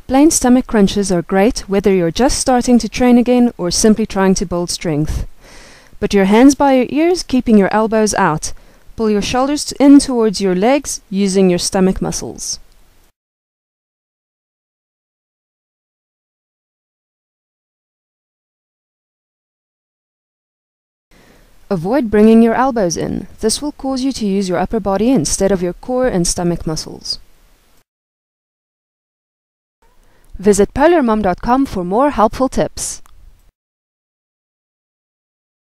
Plain stomach crunches are great whether you're just starting to train again or simply trying to build strength. Put your hands by your ears, keeping your elbows out. Pull your shoulders in towards your legs using your stomach muscles. Avoid bringing your elbows in. This will cause you to use your upper body instead of your core and stomach muscles. Visit polarmom.com for more helpful tips.